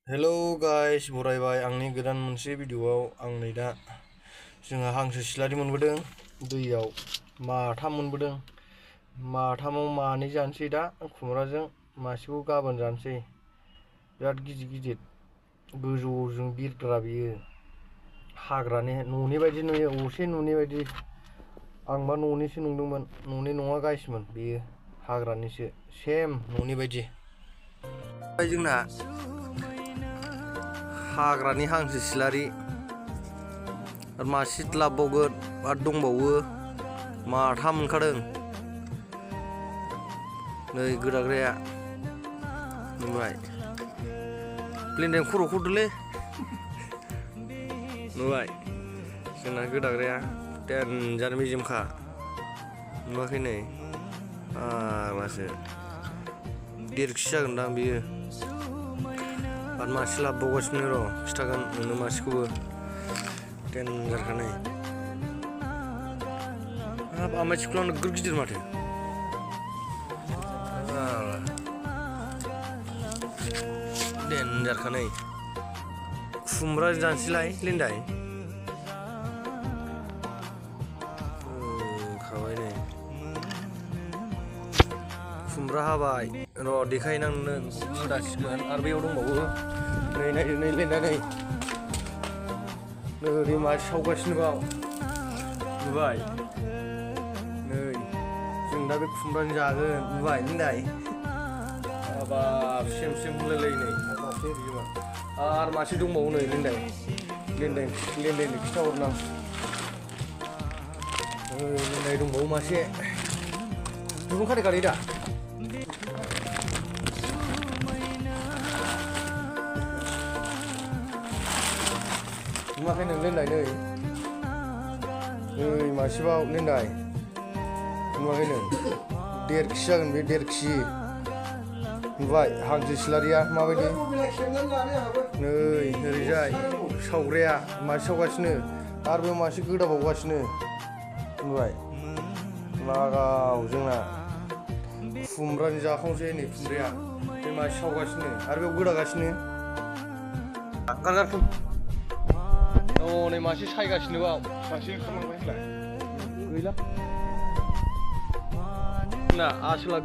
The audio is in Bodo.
Hello guys, बरायबाय आंनि गोदान मोनसे भिडिअआव आं नै दा जोंहा हांसो सिलारि मोनबोदों दैयाव माथाम मोनबोदों माथामाव मानै जानोसै दा खुमब्राजों मासेखौ गाबोन जानोसै बिराद गिदिर गिदिर गोजौजों बिरग्रा बियो हाग्रानि न'नि बायदि नुयो असे न'नि बायदि आंबा न'निसो नुदोंमोन न'नि नङा गायसमोन बेयो हाग्रानिसो सेम न'नि बायदि जोंना हाग्रानि हांसो सिलारि आरो मासे लाबबावगोन आरो दंबावो माथाम मोनखादों नै गोदाग्राया नुबाय ब्लेन्डार खर'खौ दोलै नुबाय जोंना गोदाग्राया देनजार मेजेमखा नुवाखै नै मासो 1.5 केजि जागोनदां बियो आरो मासे लाबबावगासिनो र' खिथागोन नोंनो मासेखौबो देनजारखा नै हाब आमाइथिखौल' नोगोर गिदिर माथो देनजारखा नै खुमब्रा जानोसैलाय लेन्डाय खाबाय नै खुमब्रा हाबाय र' देखायनो आं नोंनो गोदासिगोन आरो बेयाव दंबावो नै नायदो नै लेन्डाय नै ओरै मासे सावगासिनो बाव नुबाय नै जों दा बे खुमब्राजों जागोन नुबाय लेन्डाय हाबाब सेम सेम होनलायलायो नै मासे ओरैबा आरो मासे दंबावो नै लेन्डायनो खिथाहरनां लेन्डाय दंबावो मासे दुरुं खानाय दा नुवाखै नों लेन्डाय नै मासेबाव लेन्डाय नुवाखै नों 1.5 केजि जागोन बे 1.5 केजि नुबाय हांसो सिलारिया माबायदि नै ओरैजाय सावग्राया मासे सावगासिनो आरो बेयाव मासे गोदाबावगासिनो नुबाय लागाव जोंना खुमब्रानि जाखांसै नै खुमब्राया बे मासे सावगासिनो आरो बेयाव गोदागासिनो नै मासे सायगासिनो बाव मासे ओंखारलांबाय होनलाय गैला ना आसोला